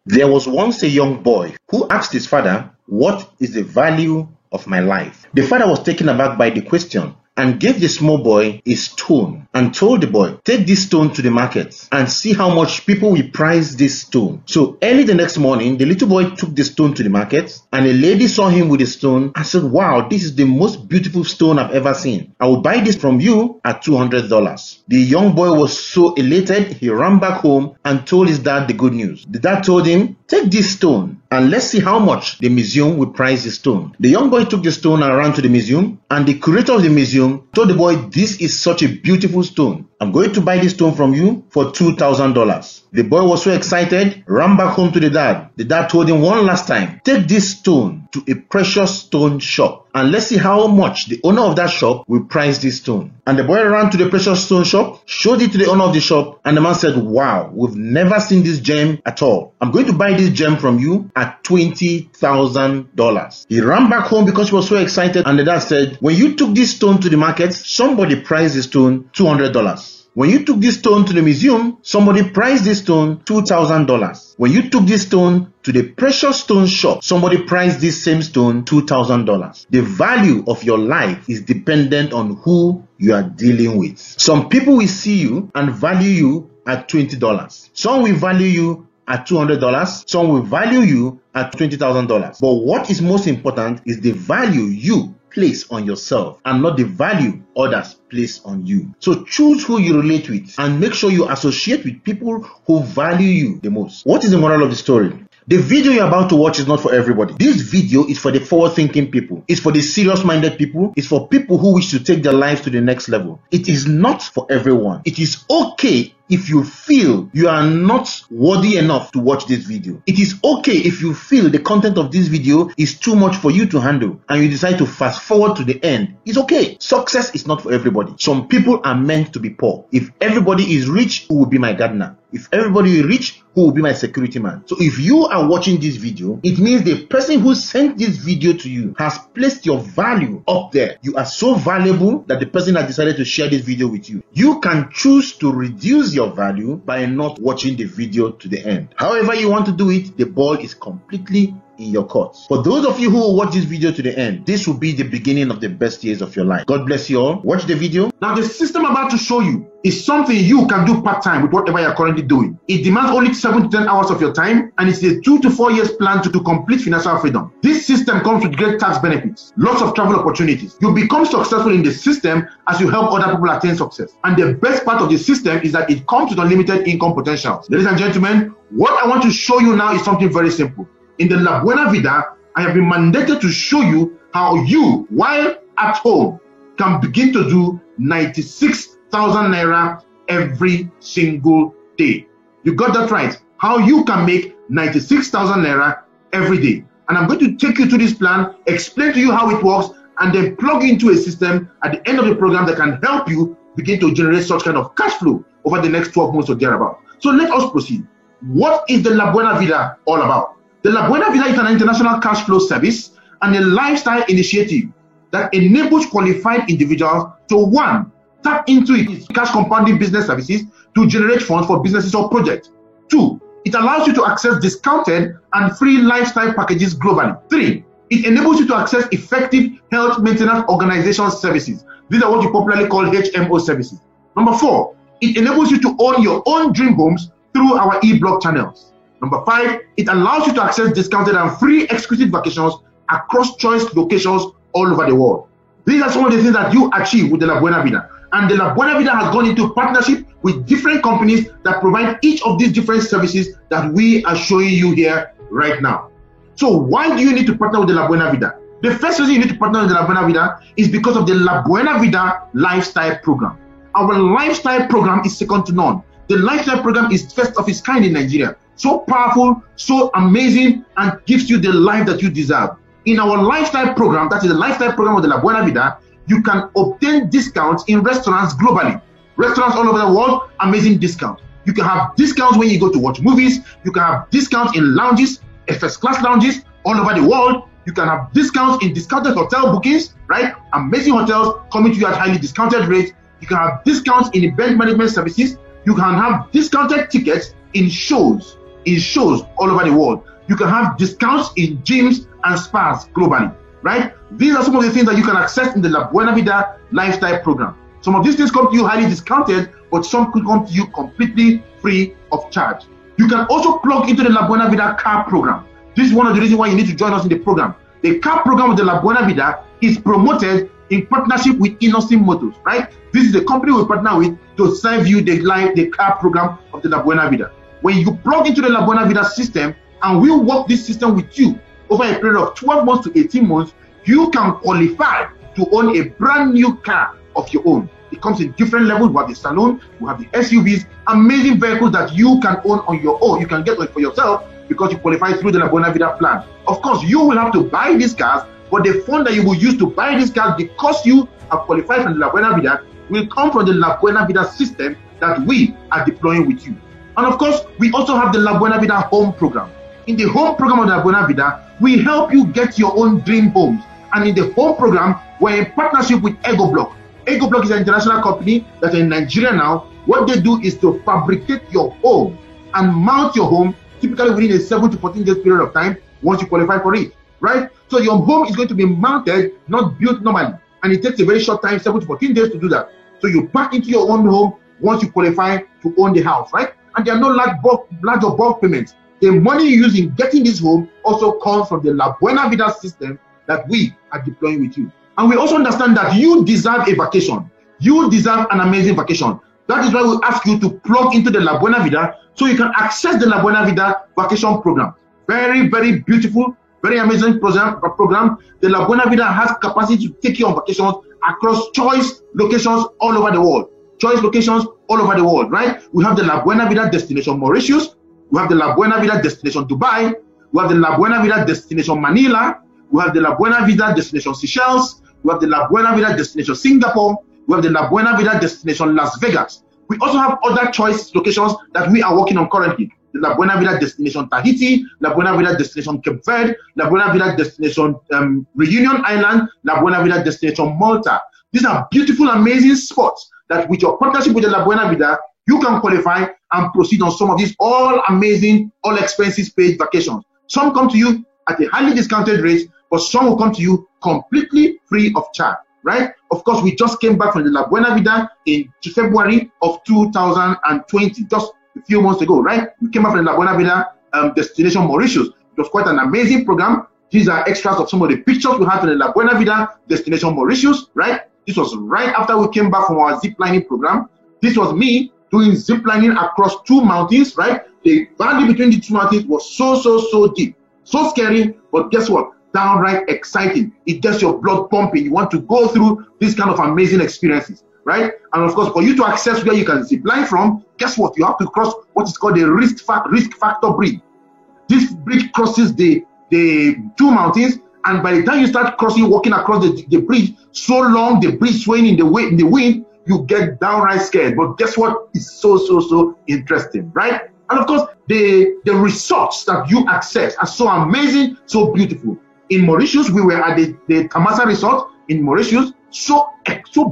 There was once a young boy who asked his father, "What is the value of my life?" The father was taken aback by the question and gave the small boy a stone and told the boy, "Take this stone to the market and see how much people will price this stone." So early the next morning, the little boy took the stone to the market, and a lady saw him with the stone and said, "Wow, this is the most beautiful stone I've ever seen. I will buy this from you at $200. The young boy was so elated, he ran back home and told his dad the good news. The dad told him, "Take this stone and let's see how much the museum will price the stone." The young boy took the stone and ran to the museum, and the curator of the museum told the boy, "This is such a beautiful stone. I'm going to buy this stone from you for $2,000. The boy was so excited, ran back home to the dad. The dad told him one last time, "Take this stone to a precious stone shop and let's see how much the owner of that shop will price this stone." And the boy ran to the precious stone shop, showed it to the owner of the shop, and the man said, "Wow, we've never seen this gem at all. I'm going to buy this gem from you at $20,000. He ran back home because he was so excited, and the dad said, "When you took this stone to the market, somebody priced the stone $200. When you took this stone to the museum, somebody priced this stone $2,000. When you took this stone to the precious stone shop, somebody priced this same stone $2,000. The value of your life is dependent on who you are dealing with. Some people will see you and value you at $20. Some will value you at $200. Some will value you at $20,000. But what is most important is the value you place on yourself and not the value others place on you. So choose who you relate with and make sure you associate with people who value you the most. What is the moral of the story? The video you're about to watch is not for everybody. This video is for the forward-thinking people. It's for the serious-minded people. It's for people who wish to take their lives to the next level. It is not for everyone. It is okay if you feel you are not worthy enough to watch this video. It is okay if you feel the content of this video is too much for you to handle and you decide to fast forward to the end. It's okay. Success is not for everybody. Some people are meant to be poor. If everybody is rich, who will be my gardener? If everybody is rich, who will be my security man? So if you are watching this video, it means the person who sent this video to you has placed your value up there. You are so valuable that the person has decided to share this video with you. You can choose to reduce your value by not watching the video to the end. However you want to do it, the ball is completely in your court. For those of you who will watch this video to the end, this will be the beginning of the best years of your life. God bless you all. Watch the video. Now, the system I'm about to show you is something you can do part-time with whatever you're currently doing. It demands only 7 to 10 hours of your time, and it's a 2 to 4 years plan to complete financial freedom. This system comes with great tax benefits, lots of travel opportunities. You become successful in the system as you help other people attain success. And the best part of the system is that it comes with unlimited income potential. Ladies and gentlemen, what I want to show you now is something very simple. In the La Buena Vida, I have been mandated to show you how you, while at home, can begin to do 96,000 Naira every single day. You got that right. How you can make 96,000 Naira every day. And I'm going to take you through this plan, explain to you how it works, and then plug into a system at the end of the program that can help you begin to generate such kind of cash flow over the next 12 months or thereabout. So let us proceed. What is the La Buena Vida all about? The La Buena Vida is an international cash flow service and a lifestyle initiative that enables qualified individuals to 1. Tap into its cash compounding business services to generate funds for businesses or projects. 2. It allows you to access discounted and free lifestyle packages globally. 3. It enables you to access effective health maintenance organization services. These are what you popularly call HMO services. Number 4. It enables you to own your own dream homes through our e-blog channels. Number 5, it allows you to access discounted and free exquisite vacations across choice locations all over the world. These are some of the things that you achieve with the La Buena Vida. And the La Buena Vida has gone into partnership with different companies that provide each of these different services that we are showing you here right now. So why do you need to partner with the La Buena Vida? The first reason you need to partner with the La Buena Vida is because of the La Buena Vida lifestyle program. Our lifestyle program is second to none. The lifestyle program is first of its kind in Nigeria. So powerful, so amazing, and gives you the life that you deserve. In our lifestyle program, that is the lifestyle program of the La Buena Vida, you can obtain discounts in restaurants globally. Restaurants all over the world, amazing discounts. You can have discounts when you go to watch movies. You can have discounts in lounges, first class lounges all over the world. You can have discounts in discounted hotel bookings, right? Amazing hotels coming to you at highly discounted rates. You can have discounts in event management services. You can have discounted tickets in shows, in shows all over the world. You can have discounts in gyms and spas globally, right? These are some of the things that you can access in the La Buena Vida lifestyle program. Some of these things come to you highly discounted, but some could come to you completely free of charge. You can also plug into the La Buena Vida car program. This is one of the reasons why you need to join us in the program. The car program of the La Buena Vida is promoted in partnership with Innocent Motors, right? This is the company we partner with to serve you the car program of the La Buena Vida. When you plug into the La Buena Vida system, and we'll work this system with you over a period of 12 months to 18 months, you can qualify to own a brand new car of your own. It comes in different levels. We have the saloon, we have the SUVs, amazing vehicles that you can own on your own. You can get it for yourself because you qualify through the La Buena Vida plan. Of course, you will have to buy these cars, but the fund that you will use to buy these cars because you have qualified from the La Buena Vida will come from the La Buena Vida system that we are deploying with you. And of course, we also have the La Buena Vida home program. In the home program of the La Buena Vida, we help you get your own dream homes. And in the home program, we're in partnership with EgoBlock. EgoBlock is an international company that's in Nigeria now. What they do is to fabricate your home and mount your home typically within a 7 to 14 days period of time once you qualify for it, right? So your home is going to be mounted, not built normally. And it takes a very short time, 7 to 14 days to do that. So you pack into your own home once you qualify to own the house, right? And there are no large or bulk payments. The money you use in getting this home also comes from the La Buena Vida system that we are deploying with you. And we also understand that you deserve a vacation. You deserve an amazing vacation. That is why we ask you to plug into the La Buena Vida so you can access the La Buena Vida vacation program. Very, very beautiful, very amazing program. The La Buena Vida has capacity to take you on vacations across choice locations all over the world. Choice locations all over the world, right? We have the La Buena Vida destination Mauritius. We have the La Buena Vida destination Dubai. We have the La Buena Vida destination Manila. We have the La Buena Vida destination Seychelles. We have the La Buena Vida destination Singapore. We have the La Buena Vida destination Las Vegas. We also have other choice locations that we are working on currently. The La Buena Vida destination Tahiti, La Buena Vida destination Cape Verde, La Buena Vida destination Reunion Island, La Buena Vida destination Malta. These are beautiful, amazing spots that with your partnership with the La Buena Vida, you can qualify and proceed on some of these all amazing, all expenses paid vacations. Some come to you at a highly discounted rate, but some will come to you completely free of charge, right? Of course, we just came back from the La Buena Vida in February of 2020, just a few months ago, right? We came back from the La Buena Vida destination Mauritius. It was quite an amazing program. These are extras of some of the pictures we had from the La Buena Vida destination Mauritius, right? This was right after we came back from our zip lining program. This was me doing zip lining across 2 mountains, right? The valley between the 2 mountains was so deep, so scary, but guess what? Downright exciting. It gets your blood pumping. You want to go through these kind of amazing experiences, right? And of course, for you to access where you can zip line from, guess what? You have to cross what is called the risk factor bridge. This bridge crosses the 2 mountains, and by the time you start crossing, walking across the bridge, so long the bridge swaying in the wind, you get downright scared. But guess what? It's so interesting, right? And of course, the resorts that you access are so amazing, so beautiful. In Mauritius, we were at the Tamasa Resort in Mauritius, so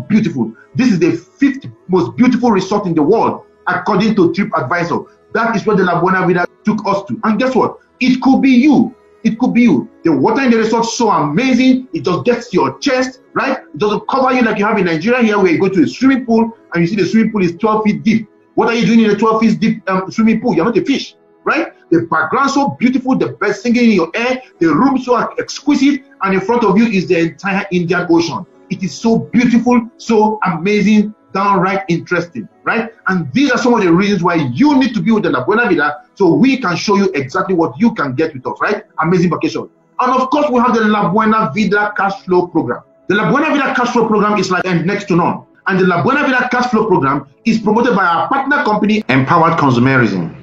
beautiful. This is the 5th most beautiful resort in the world, according to TripAdvisor. That is where the La Buena Vida took us to. And guess what? It could be you. It could be you. The water in the resort is so amazing. It just gets to your chest, right? It doesn't cover you like you have in Nigeria here, where you go to a swimming pool and you see the swimming pool is 12 feet deep. What are you doing in a 12 feet deep swimming pool? You're not a fish, right? The background so beautiful, the birds singing in your ear, the room so exquisite, and in front of you is the entire Indian Ocean. It is so beautiful, so amazing, downright interesting, right? And these are some of the reasons why you need to be with the La Buena Vida, so we can show you exactly what you can get with us, right? Amazing vacation. And of course, we have the La Buena Vida Cash Flow Program. The La Buena Vida Cash Flow Program is like next to none. And the La Buena Vida Cash Flow Program is promoted by our partner company, Empowered Consumerism.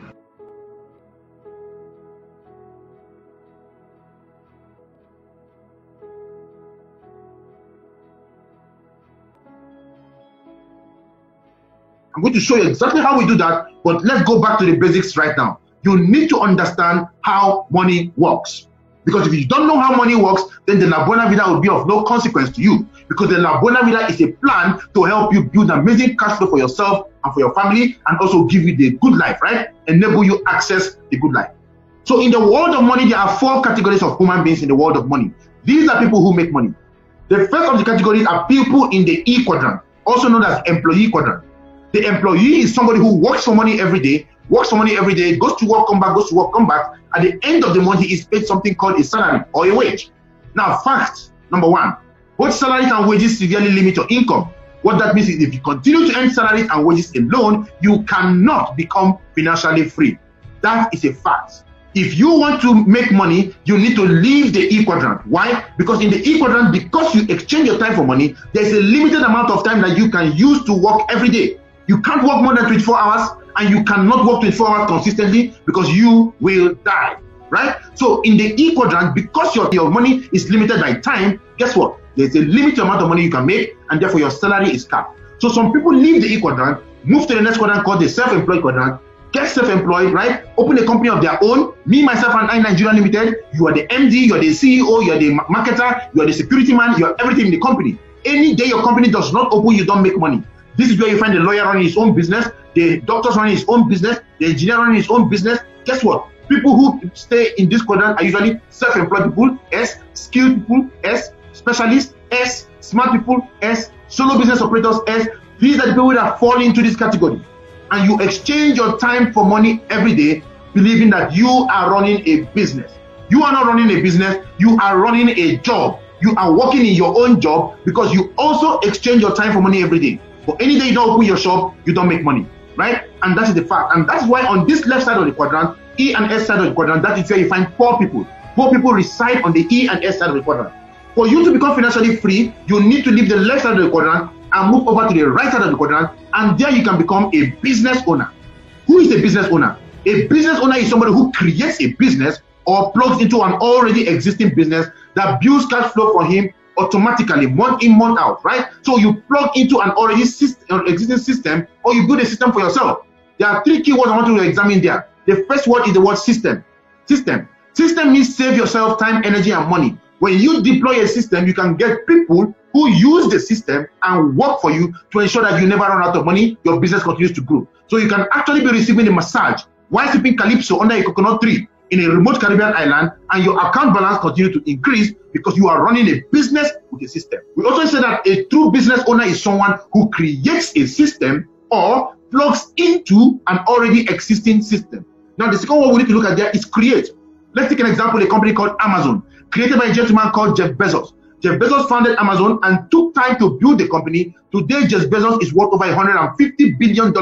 I'm going to show you exactly how we do that, but let's go back to the basics right now. You need to understand how money works. Because if you don't know how money works, then the La Buena Vida will be of no consequence to you. Because the La Buena Vida is a plan to help you build amazing cash flow for yourself and for your family, and also give you the good life, right? enable you access the good life. So in the world of money, there are 4 categories of human beings in the world of money. These are people who make money. The first of the categories are people in the E quadrant, also known as employee quadrant. The employee is somebody who works for money every day, goes to work, come back, goes to work, come back. At the end of the month, he is paid something called a salary or a wage. Now, fact number 1, both salaries and wages severely limit your income. What that means is if you continue to earn salaries and wages alone, you cannot become financially free. That is a fact. If you want to make money, you need to leave the E quadrant. Why? Because in the E quadrant, because you exchange your time for money, there's a limited amount of time that you can use to work every day. You can't work more than 24 hours, and you cannot work 24 hours consistently because you will die, right? So in the E quadrant, because your money is limited by time, guess what? There's a limited amount of money you can make, and therefore your salary is capped. So some people leave the E quadrant, move to the next quadrant called the self-employed quadrant, get self-employed, right? Open a company of their own. Me, myself, and I, Nigeria Limited. You are the MD, you are the CEO, you are the marketer, you are the security man, you are everything in the company. Any day your company does not open, you don't make money. This is where you find the lawyer running his own business, the doctor running his own business, the engineer running his own business. Guess what? People who stay in this quadrant are usually self-employed people, S, skilled people, S, specialists, S, smart people, S, solo business operators, S. These are the people that fall into this category. And you exchange your time for money every day, believing that you are running a business. You are not running a business, you are running a job. You are working in your own job because you also exchange your time for money every day. But any day you don't open your shop, you don't make money, right? And that is the fact. And that's why on this left side of the quadrant, E and S side of the quadrant, that is where you find poor people. Poor people reside on the E and S side of the quadrant. For you to become financially free, you need to leave the left side of the quadrant and move over to the right side of the quadrant, and there you can become a business owner. Who is a business owner? A business owner is somebody who creates a business or plugs into an already existing business that builds cash flow for him automatically, month in, month out, right? So you plug into an already existing system, or you build a system for yourself. There are 3 keywords I want you to examine there. The first word is the word system. System means save yourself time, energy, and money. When you deploy a system, you can get people who use the system and work for you to ensure that you never run out of money, your business continues to grow. So you can actually be receiving a massage while sipping Calypso under a coconut tree in a remote Caribbean island, and your account balance continues to increase because you are running a business with a system. We also say that a true business owner is someone who creates a system or plugs into an already existing system. Now, the second one we need to look at there is create. Let's take an example, a company called Amazon, created by a gentleman called Jeff Bezos. Jeff Bezos founded Amazon and took time to build the company. Today, Jeff Bezos is worth over $150 billion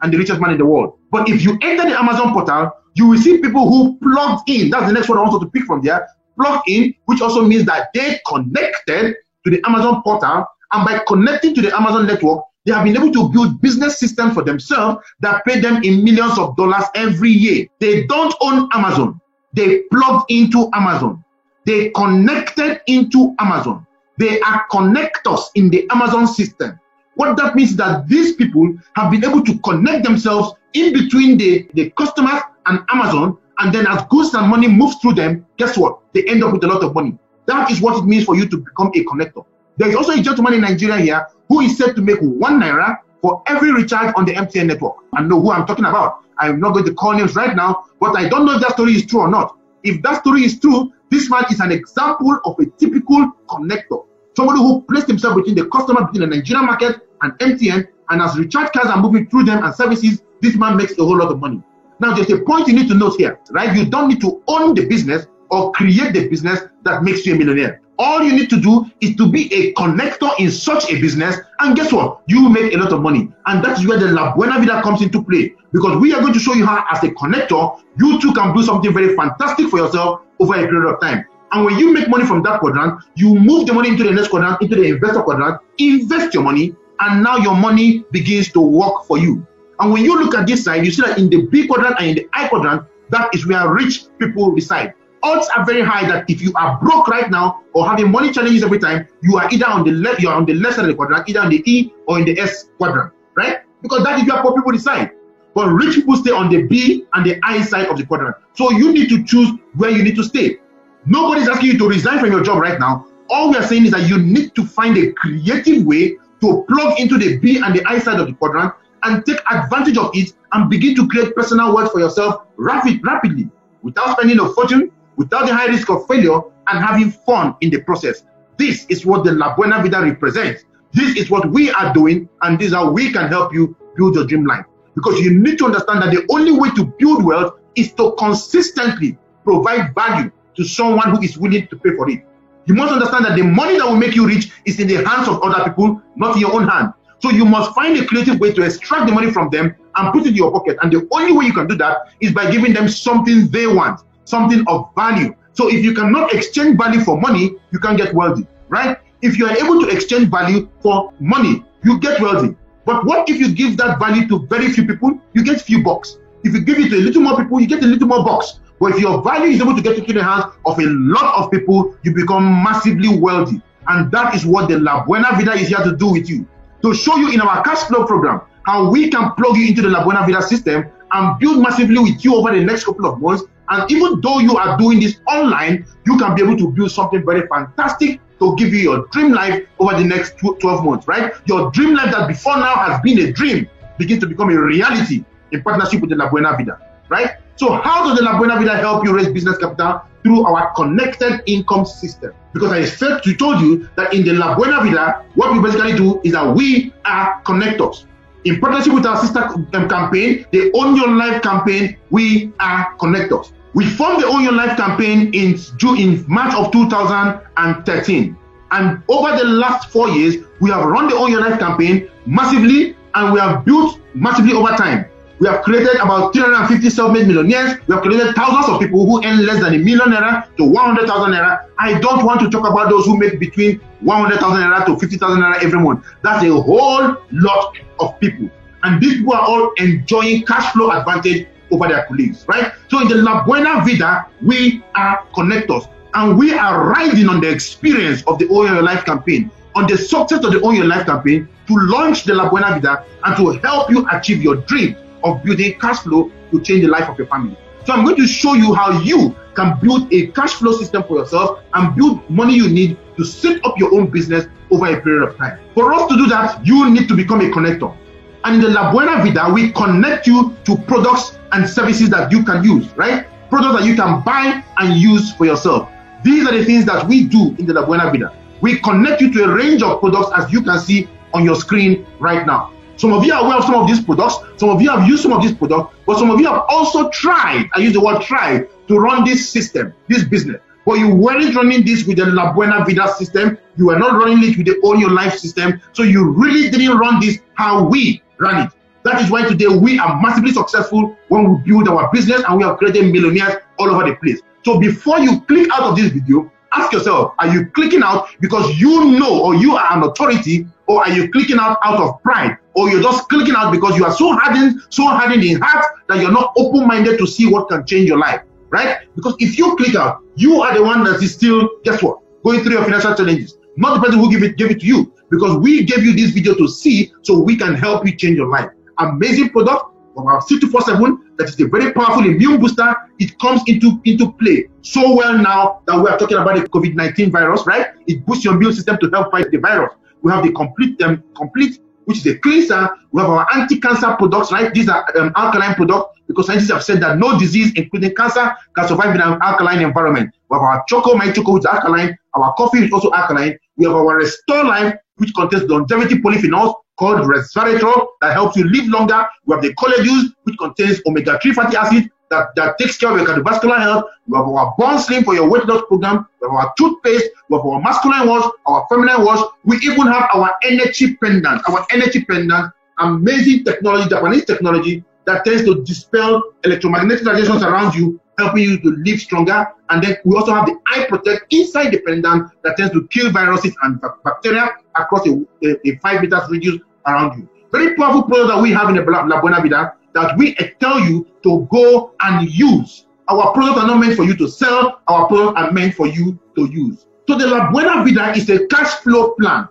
and the richest man in the world. But if you enter the Amazon portal, you will see people who plugged in. That's the next one I want to pick from there. Plugged in, which also means that they connected to the Amazon portal. And by connecting to the Amazon network, they have been able to build business systems for themselves that pay them in millions of dollars every year. They don't own Amazon. They plugged into Amazon. They connected into Amazon. They are connectors in the Amazon system. What that means is that these people have been able to connect themselves in between the customers and Amazon, and then as goods and money moves through them, guess what? They end up with a lot of money. That is what it means for you to become a connector. There is also a gentleman in Nigeria here who is said to make 1 naira for every recharge on the MTN network. I know who I'm talking about. I'm not going to call names right now, but I don't know if that story is true or not. If that story is true, this man is an example of a typical connector. Somebody who placed himself between the customer, between the Nigerian market and MTN, and as recharge cards are moving through them and services, this man makes a whole lot of money. Now, there's a point you need to note here, right? You don't need to own the business or create the business that makes you a millionaire. All you need to do is to be a connector in such a business, and guess what? You make a lot of money. And that's where the La Buena Vida comes into play, because we are going to show you how, as a connector, you too can do something very fantastic for yourself over a period of time. And when you make money from that quadrant, you move the money into the next quadrant, into the investor quadrant, invest your money, and now your money begins to work for you. And when you look at this side, you see that in the B quadrant and in the I quadrant, that is where rich people reside. Odds are very high that if you are broke right now or having money challenges every time, you are either on the left, you are on the left side of the quadrant, either on the E or in the S quadrant, right? Because that is where poor people reside. But rich people stay on the B and the I side of the quadrant. So you need to choose where you need to stay. Nobody's asking you to resign from your job right now. All we are saying is that you need to find a creative way to plug into the B and the I side of the quadrant and take advantage of it and begin to create personal wealth for yourself rapidly, without spending a fortune, without the high risk of failure, and having fun in the process. This is what the La Buena Vida represents. This is what we are doing, and this is how we can help you build your dream life. Because you need to understand that the only way to build wealth is to consistently provide value to someone who is willing to pay for it. You must understand that the money that will make you rich is in the hands of other people, not in your own hand. So you must find a creative way to extract the money from them and put it in your pocket. And the only way you can do that is by giving them something they want, something of value. So if you cannot exchange value for money, you can't get wealthy, right? If you are able to exchange value for money, you get wealthy. But what if you give that value to very few people? You get few bucks. If you give it to a little more people, you get a little more bucks. But if your value is able to get into the hands of a lot of people, you become massively wealthy. And that is what the La Buena Vida is here to do with you. To show you in our cash flow program how we can plug you into the La Buena Vida system and build massively with you over the next couple of months. And even though you are doing this online, you can be able to build something very fantastic to give you your dream life over the next 12 months, right? Your dream life that before now has been a dream begins to become a reality in partnership with the La Buena Vida, right? So how does the La Buena Vida help you raise business capital? Through our connected income system. Because I told you that in the La Buena Vida, what we basically do is that we are connectors. In partnership with our sister campaign, the Own Your Life campaign, we are connectors. We formed the Own Your Life campaign in March of 2013. And over the last 4 years, we have run the Own Your Life campaign massively, and we have built massively over time. We have created about 350 self-made millionaires. We have created thousands of people who earn less than ₦1 million to 100,000 naira. I don't want to talk about those who make between 100,000 naira to 50,000 naira every month. That's a whole lot of people. And these people are all enjoying cash flow advantage over their colleagues, right? So in the La Buena Vida, we are connectors. And we are riding on the experience of the Own Your Life campaign, on the success of the Own Your Life campaign, to launch the La Buena Vida and to help you achieve your dream of building cash flow to change the life of your family. So I'm going to show you how you can build a cash flow system for yourself and build money you need to set up your own business over a period of time. For us to do that, you need to become a connector. And in the La Buena Vida, we connect you to products and services that you can use, right? Products that you can buy and use for yourself. These are the things that we do in the La Buena Vida. We connect you to a range of products, as you can see on your screen right now. Some of you are aware of some of these products, some of you have used some of these products, but some of you have also tried, I use the word try, to run this system, this business. But you weren't running this with the La Buena Vida system, you were not running it with the Own Your Life system, so you really didn't run this how we ran it. That is why today we are massively successful when we build our business and we have created millionaires all over the place. So before you click out of this video, ask yourself, are you clicking out because you know or you are an authority, or are you clicking out of pride, or you're just clicking out because you are so hardened in heart that you're not open-minded to see what can change your life, right? Because if you click out, you are the one that is still, guess what, going through your financial challenges, not the person who gave it to you, because we gave you this video to see so we can help you change your life. Amazing product from our C247 that is a very powerful immune booster. It comes into play so well now that we are talking about the COVID-19 virus, right? It boosts your immune system to help fight the virus. We have the complete, which is a cleanser. We have our anti-cancer products, right? These are alkaline products, because scientists have said that no disease, including cancer, can survive in an alkaline environment. We have our Choco, My Choco, which is alkaline. Our coffee, which is also alkaline. We have our Restore Life, which contains longevity polyphenols called resveratrol that helps you live longer. We have the Collajuice, which contains omega-3 fatty acid that takes care of your cardiovascular health. We have our Born Slim for your weight loss program. We have our toothpaste. We have our masculine wash, our feminine wash. We even have our energy pendant. Our energy pendant, amazing technology, Japanese technology that tends to dispel electromagnetic radiations around you, helping you to live stronger. And then we also have the Eye Protect inside the pendant that tends to kill viruses and bacteria across a 5 meters radius around you. Very powerful product that we have in the La Buena Vida that we tell you to go and use. Our products are not meant for you to sell. Our products are meant for you to use. So the La Buena Vida is a cash flow plan,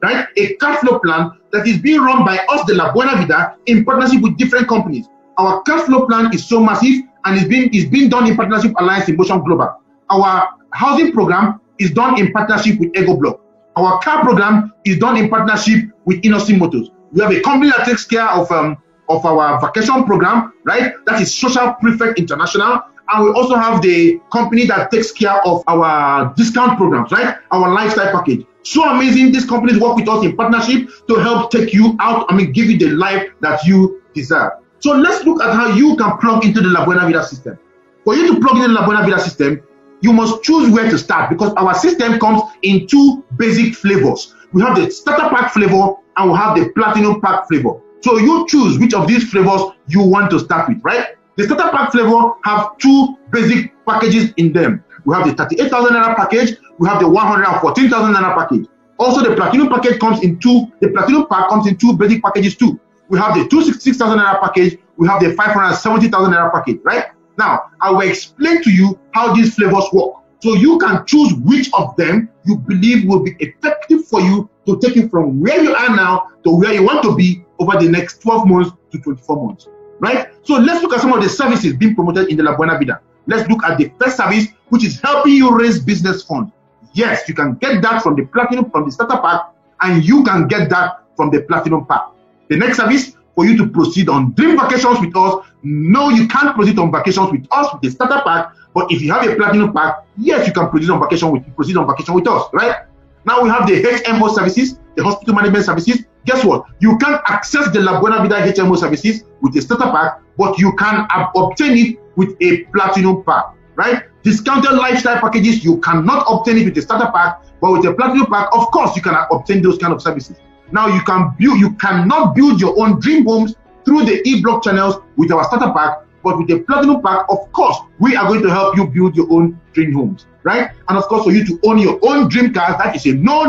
right? A cash flow plan that is being run by us, the La Buena Vida, in partnership with different companies. Our cash flow plan is so massive and is being done in partnership with Alliance in Motion Global. Our housing program is done in partnership with Ego Block. Our car program is done in partnership with Innosim Motors. We have a company that takes care of our vacation program, right? That is Social Prefect International. And we also have the company that takes care of our discount programs, right? Our lifestyle package. So amazing. These companies work with us in partnership to help take you out, give you the life that you deserve. So let's look at how you can plug into the La Buena Vida system. For you to plug into the La Buena Vida system, you must choose where to start, because our system comes in two basic flavors. We have the starter pack flavor and we have the platinum pack flavor. So you choose which of these flavors you want to start with, right? The starter pack flavor have two basic packages in them. We have the 38,000 naira package. We have the 114,000 naira package. Also, the platinum package comes in two. The platinum pack comes in two basic packages too. We have the 266,000 naira package. We have the 570,000 naira package. Right now, I will explain to you how these flavors work, so you can choose which of them you believe will be effective for you to take you from where you are now to where you want to be over the next 12 months to 24 months. Right? So let's look at some of the services being promoted in the La Buena Vida. Let's look at the first service, which is helping you raise business funds. Yes, you can get that from the platinum, from the starter pack, and you can get that from the platinum pack. The next service, for you to proceed on dream vacations with us. No, you can't proceed on vacations with us with the starter pack, but if you have a platinum pack, yes, you can proceed on vacation with us, right? Now we have the HMO services, the hospital management services. Guess what? You can't access the La Buena Vida HMO services with a starter pack, but you can obtain it with a platinum pack, right? Discounted lifestyle packages, you cannot obtain it with a starter pack, but with a platinum pack, of course, you can obtain those kind of services. Now you cannot build your own dream homes through the e-block channels with our starter pack, but with the platinum pack, of course, we are going to help you build your own dream homes, right? And of course, for you to own your own dream cars, that is a no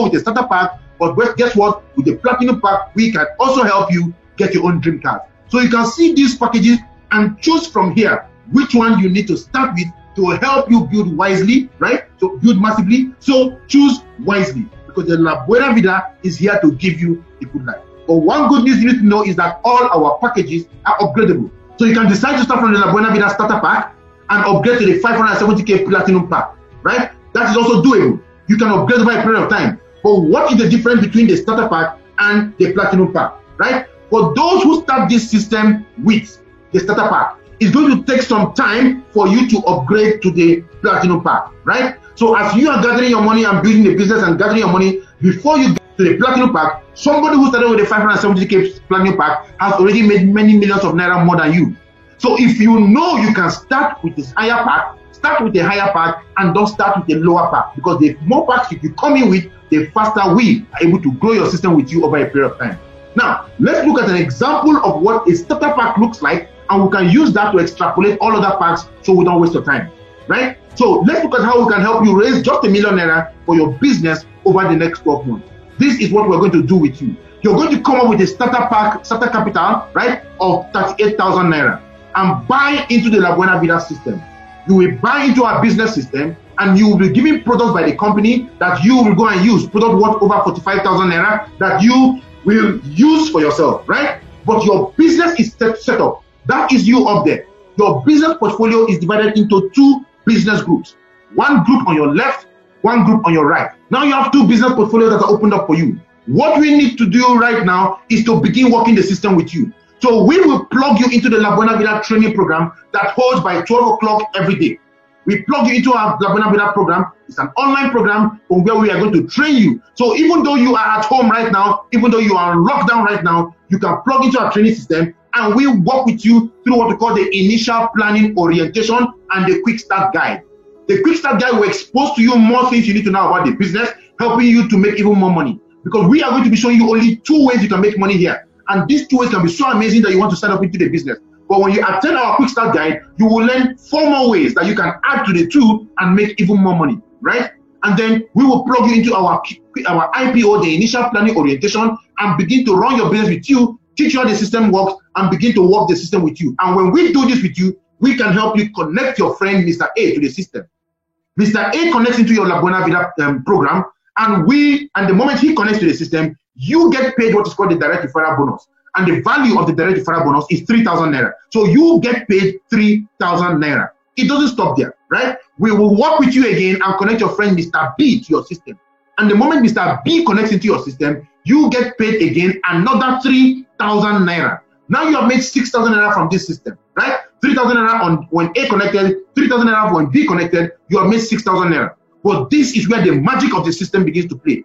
with the starter pack. But guess what? With the platinum pack, we can also help you get your own dream cars. So you can see these packages and choose from here which one you need to start with to help you build wisely, right? So build massively. So choose wisely, because the La Buena Vida is here to give you a good life. But one good news you need to know is that all our packages are upgradable. So you can decide to start from the La Buena Vida starter pack and upgrade to the 570k platinum pack, right? That is also doable. You can upgrade over a period of time. But what is the difference between the starter pack and the platinum pack, right? For those who start this system with the starter pack, it's going to take some time for you to upgrade to the platinum pack, right? So as you are gathering your money and building a business and gathering your money, before you get to the platinum pack, somebody who started with the 570k platinum pack has already made many millions of naira more than you. So if you know you can start with this higher pack, start with the higher pack and don't start with the lower pack, because the more packs you come in with, the faster we are able to grow your system with you over a period of time. Now, let's look at an example of what a starter pack looks like, and we can use that to extrapolate all other packs so we don't waste your time, right? So let's look at how we can help you raise just ₦1 million for your business over the next 12 months. This is what we're going to do with you. You're going to come up with a starter pack, starter capital, right, of 38,000 naira and buy into the La Buena Vida system. You will buy into our business system, and you will be given products by the company that you will go and use, product worth over 45,000 naira that you will use for yourself, right? But your business is set up. That is you up there. Your business portfolio is divided into two business groups. One group on your left, one group on your right. Now you have two business portfolios that are opened up for you. What we need to do right now is to begin working the system with you. So we will plug you into the La Buena Vida training program that holds by 12 o'clock every day. We plug you into our La Buena Vida program. It's an online program from where we are going to train you. So even though you are at home right now, even though you are on lockdown right now, you can plug into our training system, and we work with you through what we call the initial planning orientation and the quick start guide. The quick start guide will expose to you more things you need to know about the business, helping you to make even more money. Because we are going to be showing you only 2 ways you can make money here. And these 2 ways can be so amazing that you want to sign up into the business. But when you attend our quick start guide, you will learn 4 more ways that you can add to the 2 and make even more money, right? And then we will plug you into our IPO, the initial planning orientation, and begin to run your business with you, teach you how the system works, and begin to work the system with you. And when we do this with you, we can help you connect your friend Mr. A to the system. Mr. A connects into your La Buena Vida program, and the moment he connects to the system, you get paid what is called the direct referral bonus. And the value of the direct referral bonus is 3,000 naira. So you get paid 3,000 naira. It doesn't stop there, right? We will work with you again and connect your friend Mr. B to your system. And the moment Mr. B connects into your system, you get paid again another 3,000 naira. Now you have made 6,000 naira from this system, right? 3,000 naira on when A connected, 3,000 naira when B connected, you have made 6,000 naira. But this is where the magic of the system begins to play.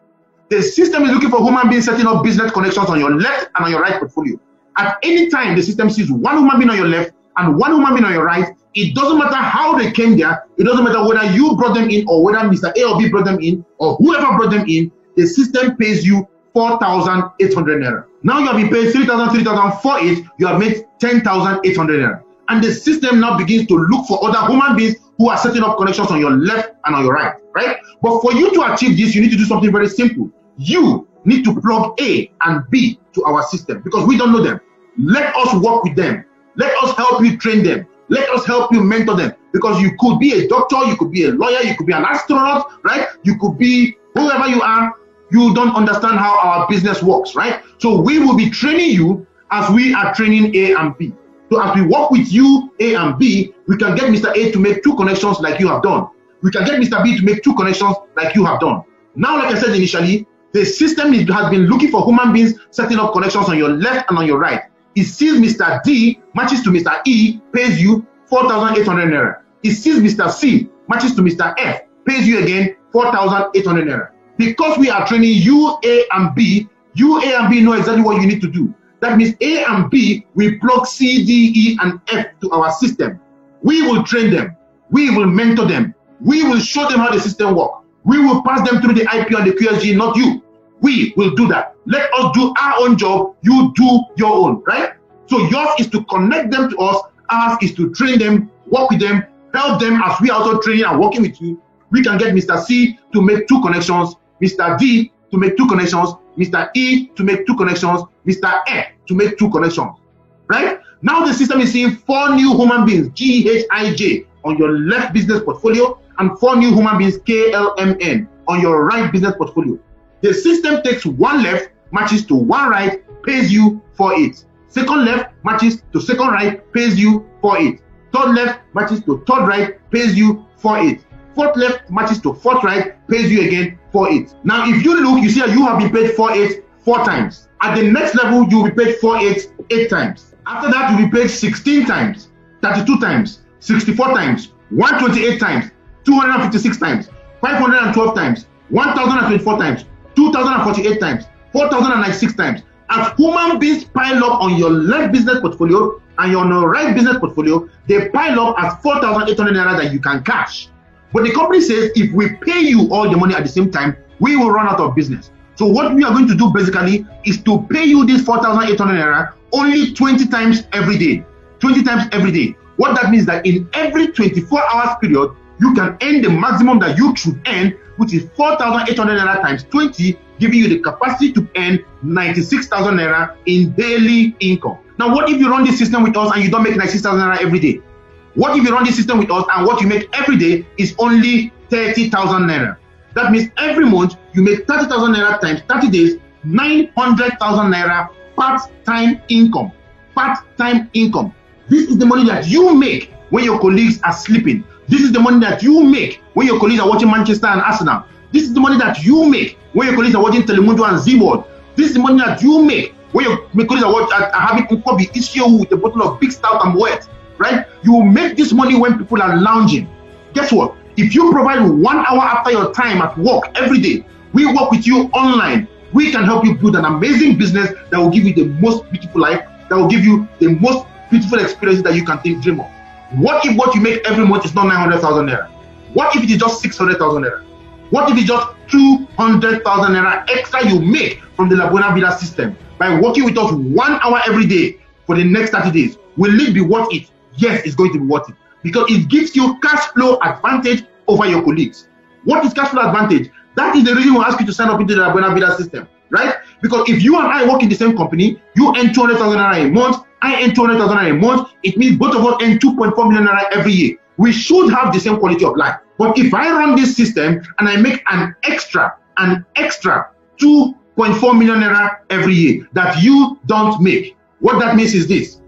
The system is looking for human beings setting up business connections on your left and on your right portfolio. At any time, the system sees one human being on your left and one human being on your right. It doesn't matter how they came there. It doesn't matter whether you brought them in or whether Mr. A or B brought them in or whoever brought them in. The system pays you 4,800 naira. Now you have been paid 3,000 for it. You have made 10,800 naira. And the system now begins to look for other human beings who are setting up connections on your left and on your right, right? But for you to achieve this, you need to do something very simple. You need to plug A and B to our system because we don't know them. Let us work with them. Let us help you train them. Let us help you mentor them because you could be a doctor, you could be a lawyer, you could be an astronaut, right? You could be whoever you are. You don't understand how our business works, right? So we will be training you as we are training A and B. So as we work with you, A and B, we can get Mr. A to make 2 connections like you have done. We can get Mr. B to make 2 connections like you have done. Now, like I said initially, the system has been looking for human beings setting up connections on your left and on your right. It sees Mr. D matches to Mr. E, pays you 4,800 naira. It sees Mr. C matches to Mr. F, pays you again 4,800 naira. Because we are training you, A and B, you, A and B know exactly what you need to do. That means A and B, we plug C, D, E, and F to our system. We will train them. We will mentor them. We will show them how the system works. We will pass them through the IP and the QSG, not you. We will do that. Let us do our own job. You do your own, right? So yours is to connect them to us. Ours is to train them, work with them, help them as we are also training and working with you. We can get Mr. C to make 2 connections, Mr. D to make 2 connections, Mr. E to make 2 connections, Mr. F to make 2 connections, right? Now the system is seeing 4 new human beings, GHIJ, on your left business portfolio and 4 new human beings, KLMN, on your right business portfolio. The system takes 1 left, matches to 1 right, pays you for it. Second left matches to second right, pays you for it. Third left matches to third right, pays you for it. Fourth left matches to fourth right, pays you again for it. Now, if you look, you see that you have been paid for it 4 times. At the next level, you will be paid for it 8 times. After that, you will be paid 16 times, 32 times, 64 times, 128 times, 256 times, 512 times, 1,024 times, 2,048 times, 4,096 times. As human beings pile up on your left business portfolio and your right business portfolio, they pile up as 4,800 naira that you can cash. But the company says if we pay you all the money at the same time, we will run out of business. So what we are going to do basically is to pay you this 4,800 naira only 20 times every day. 20 times every day. What that means that in every 24 hours period, you can earn the maximum that you should earn, which is 4,800 naira times 20, giving you the capacity to earn 96,000 naira in daily income. Now, what if you run this system with us and you don't make 96,000 naira every day? What if you run this system with us and what you make every day is only 30,000 naira? That means every month you make 30,000 naira times 30 days, 900,000 naira part-time income. Part-time income. This is the money that you make when your colleagues are sleeping. This is the money that you make when your colleagues are watching Manchester and Arsenal. This is the money that you make when your colleagues are watching Telemundo and Z-World. This is the money that you make when your colleagues are having Nkobi Ishiou with a bottle of big stout and wet. Right? You will make this money when people are lounging. Guess what? If you provide 1 hour after your time at work every day, we work with you online. We can help you build an amazing business that will give you the most beautiful life, that will give you the most beautiful experiences that you can dream of. What if what you make every month is not 900,000 naira? What if it is just 600,000 naira? What if it's just 200,000 naira extra you make from the La Buena Vida system by working with us 1 hour every day for the next 30 days? Will it be worth it? Yes, it's going to be worth it because it gives you cash flow advantage over your colleagues. What is cash flow advantage? That is the reason we ask you to sign up into the La Buena Vida system, right? Because if you and I work in the same company, you earn 200,000 naira a month, I earn 200,000 naira a month, it means both of us earn 2.4 million naira every year. We should have the same quality of life. But if I run this system and I make an extra 2.4 million naira every year that you don't make, what that means is this.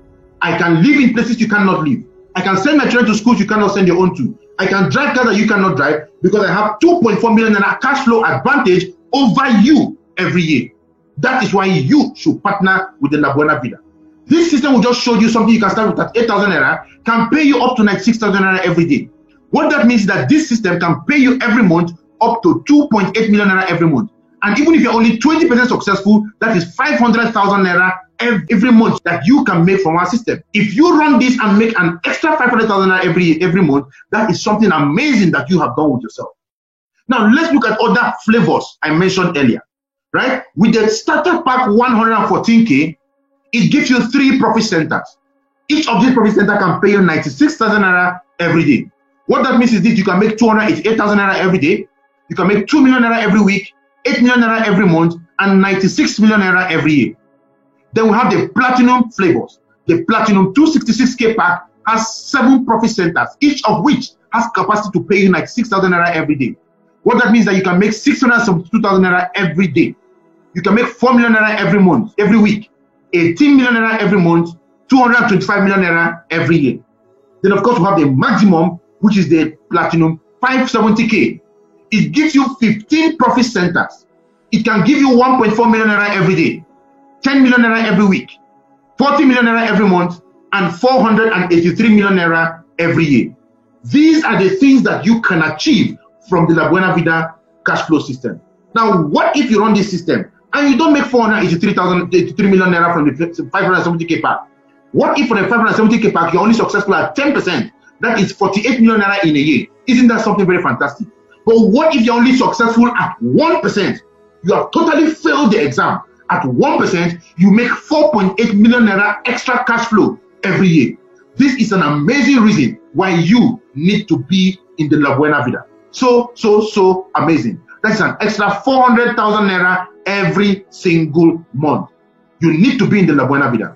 I can live in places you cannot live. I can send my children to schools you cannot send your own to. I can drive cars that you cannot drive because I have 2.4 million naira cash flow advantage over you every year. That is why you should partner with the La Buena Vida. This system will just show you something you can start with at 8,000 naira, can pay you up to 96,000 naira every day. What that means is that this system can pay you every month up to 2.8 million naira every month. And even if you're only 20% successful, that is 500,000 naira every month that you can make from our system. If you run this and make an extra 500,000 naira every month, that is something amazing that you have done with yourself. Now, let's look at other flavors I mentioned earlier, right? With the starter pack 114K, it gives you 3 profit centers. Each of these profit centers can pay you 96,000 naira every day. What that means is this: you can make 288,000 naira every day, you can make 2 million naira every week, 8 million naira every month, and 96 million naira every year. Then we have the platinum flavors. The platinum 266K pack has 7 profit centers, each of which has capacity to pay you 96,000 naira every day. What that means is that you can make 672,000 naira every day. You can make 4 million naira every month, every week, 18 million naira every month, 225 million naira every year. Then of course we have the maximum, which is the platinum 570K. It gives you 15 profit centers. It can give you 1.4 million naira every day, 10 million naira every week, 40 million naira every month, and 483 million naira every year. These are the things that you can achieve from the La Buena Vida cash flow system. Now, what if you run this system and you don't make 483 million naira from the 570K pack? What if for the 570K pack you're only successful at 10%? That is 48 million naira in a year. Isn't that something very fantastic? But what if you're only successful at 1%? You have totally failed the exam. At 1%, you make 4.8 million naira extra cash flow every year. This is an amazing reason why you need to be in the La Buena Vida. So amazing. That's an extra 400,000 naira every single month. You need to be in the La Buena Vida.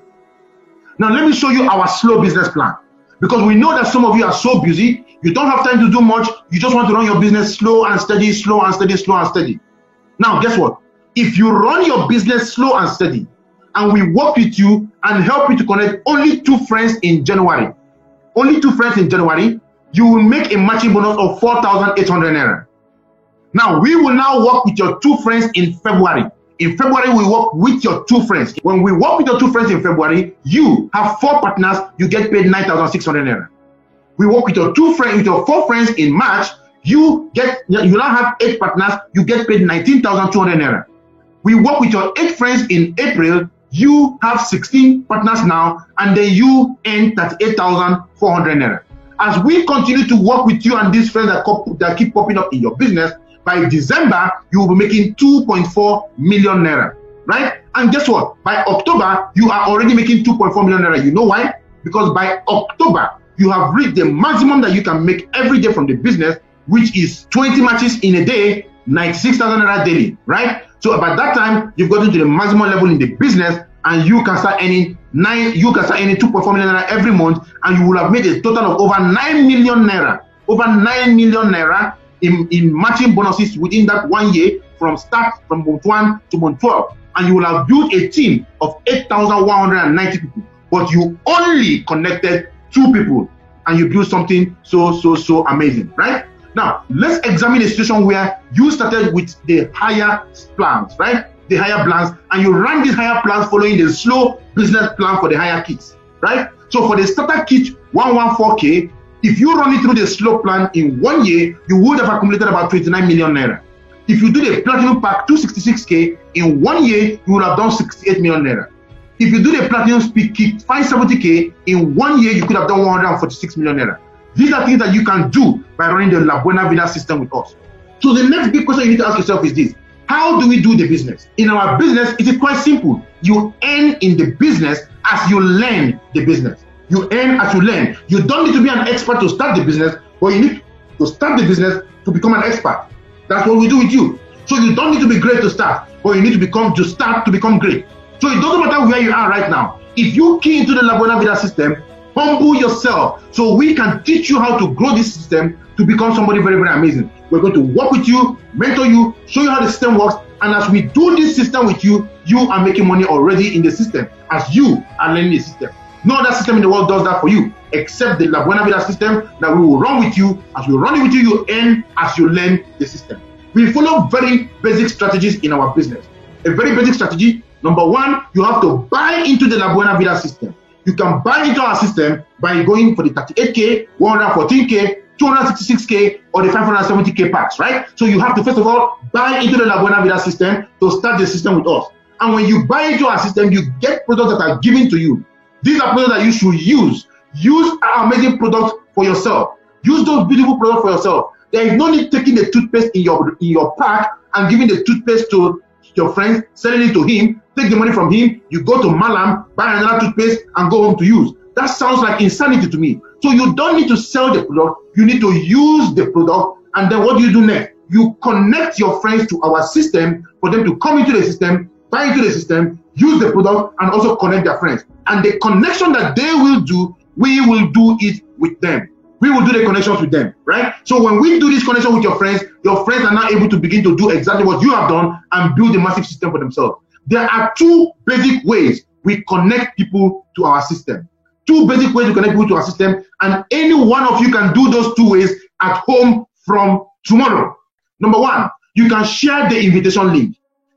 Now, let me show you our slow business plan. Because we know that some of you are so busy, you don't have time to do much, you just want to run your business slow and steady, slow and steady, slow and steady. Now, guess what? If you run your business slow and steady, and we work with you and help you to connect only 2 friends in January, you will make a matching bonus of 4,800 naira. Now, we will now work with your 2 friends in February. In February, we work with your 2 friends. When we work with your 2 friends in February, you have 4 partners, you get paid 9,600 naira. We work with your 4 friends in March, you now have 8 partners, you get paid 19,200 naira. We work with your 8 friends in April, you have 16 partners now, and then you earn 38,400 naira. As we continue to work with you and these friends that keep popping up in your business, by December, you will be making 2.4 million naira, right? And guess what? By October, you are already making 2.4 million naira. You know why? Because by October, you have reached the maximum that you can make every day from the business, which is 20 matches in a day, 96,000 naira daily, right? So by that time, you've gotten to the maximum level in the business, and you can start earning 2.4 million naira every month, and you will have made a total of over 9 million naira, in matching bonuses within that 1 year from month 1 to month 12. And you will have built a team of 8,190 people, but you only connected 2 people, and you built something so amazing, right? Now, let's examine a situation where you started with the higher plans, right? The higher plans, and you ran these higher plans following the slow business plan for the higher kits, right? So for the starter kit 114K, if you run it through the slow plan in 1 year, you would have accumulated about 29 million naira. If you do the platinum pack 266K, in 1 year, you would have done 68 million naira. If you do the platinum speed kit 570K, in 1 year, you could have done 146 million naira. These are things that you can do by running the La Buena Vida system with us. So the next big question you need to ask yourself is this: how do we do the business? In our business, it is quite simple. You earn in the business as you learn the business. You earn as you learn. You don't need to be an expert to start the business, but you need to start the business to become an expert. That's what we do with you. So you don't need to be great to start, but you need to become great. So it doesn't matter where you are right now. If you key into the La Buena Vida system, humble yourself so we can teach you how to grow this system to become somebody very, very amazing. We're going to work with you, mentor you, show you how the system works. And as we do this system with you, you are making money already in the system as you are learning the system. No other system in the world does that for you except the La Buena Vida system that we will run with you. As we run it with you, you earn as you learn the system. We follow very basic strategies in our business. A very basic strategy. Number one, you have to buy into the La Buena Vida system. You can buy into our system by going for the 38K, 114K, 266K, or the 570K packs, right? So you have to first of all buy into the La Buena Vida system to start the system with us. And when you buy into our system, you get products that are given to you. These are products that you should use. Use our amazing products for yourself. Use those beautiful products for yourself. There is no need taking the toothpaste in your pack and giving the toothpaste to your friends, selling it to him, take the money from him, you go to Malam, buy another toothpaste, and go home to use. That sounds like insanity to me. So you don't need to sell the product, you need to use the product, and then what do you do next? You connect your friends to our system for them to come into the system, buy into the system, use the product, and also connect their friends. And the connection that they will do, we will do it with them. We will do the connections with them, right? So when we do this connection with your friends are now able to begin to do exactly what you have done and build a massive system for themselves. There are two basic ways we connect people to our system. Two basic ways to connect people to our system, and any one of you can do those two ways at home from tomorrow. Number one, you can share the invitation link.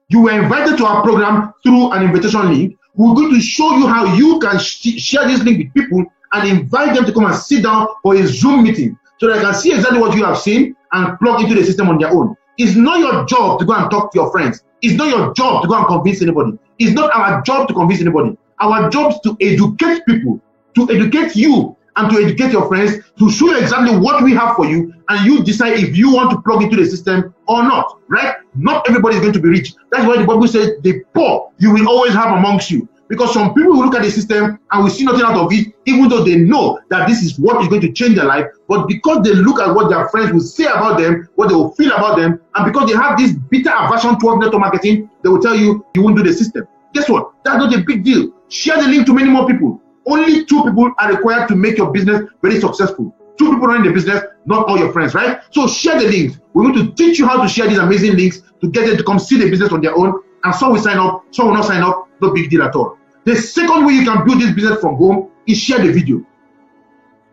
You were invited to our program through an invitation link. We're going to show you how you can share this link with people and invite them to come and sit down for a Zoom meeting so they can see exactly what you have seen and plug into the system on their own. It's not your job to go and talk to your friends. It's not your job to go and convince anybody. It's not our job to convince anybody. Our job is to educate people, to educate you and to educate your friends, to show you exactly what we have for you, and you decide if you want to plug into the system or not, right? Not everybody is going to be rich. That's why the Bible says the poor you will always have amongst you. Because some people will look at the system and will see nothing out of it, even though they know that this is what is going to change their life. But because they look at what their friends will say about them, what they will feel about them, and because they have this bitter aversion towards network marketing, they will tell you, you won't do the system. Guess what? That's not a big deal. Share the link to many more people. Only 2 people are required to make your business very successful. 2 people running the business, not all your friends, right? So share the links. We're going to teach you how to share these amazing links to get them to come see the business on their own. And some will sign up, some will not sign up. No big deal at all. The second way you can build this business from home is share the video.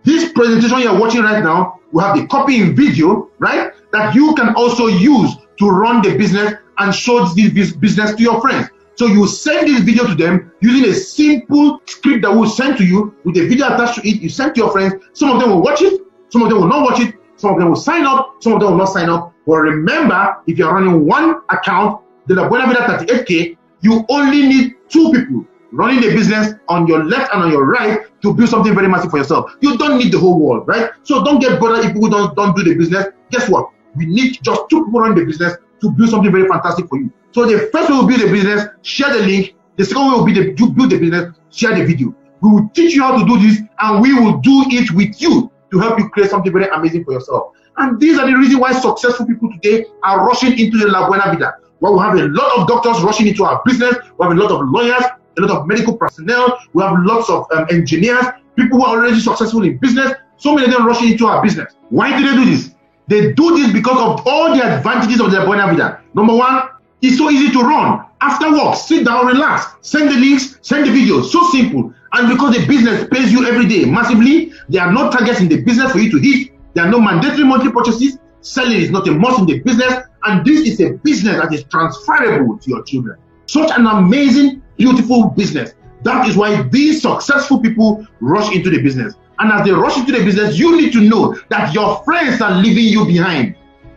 This presentation you're watching right now will have the copy in video, right? That you can also use to run the business and show this business to your friends. So you send this video to them using a simple script that we'll send to you with a video attached to it. You send to your friends. Some of them will watch it. Some of them will not watch it. Some of them will sign up. Some of them will not sign up. But remember, if you're running one account, the La Buena Vida 38K, you only need 2 people running the business on your left and on your right to build something very massive for yourself. You don't need the whole world, right? So don't get bothered if people don't do the business. Guess what? We need just 2 people running the business to build something very fantastic for you. So the first way will be the business, share the link. The second way will be to build the business, share the video. We will teach you how to do this, and we will do it with you to help you create something very amazing for yourself. And these are the reasons why successful people today are rushing into the La Buena Vida. Well, we have a lot of doctors rushing into our business. We have a lot of lawyers, a lot of medical personnel. We have lots of engineers, people who are already successful in business. So many of them rushing into our business. Why do they do this? They do this because of all the advantages of the La Buena Vida. Number one, it's so easy to run. After work, sit down, relax, send the links, send the videos. So simple. And because the business pays you every day massively, there are no targets in the business for you to hit. There are no mandatory monthly purchases. Selling is not a must in the business. And this is a business that is transferable to your children. Such an amazing, beautiful business. That is why these successful people rush into the business. And as they rush into the business, you need to know that your friends are leaving you behind.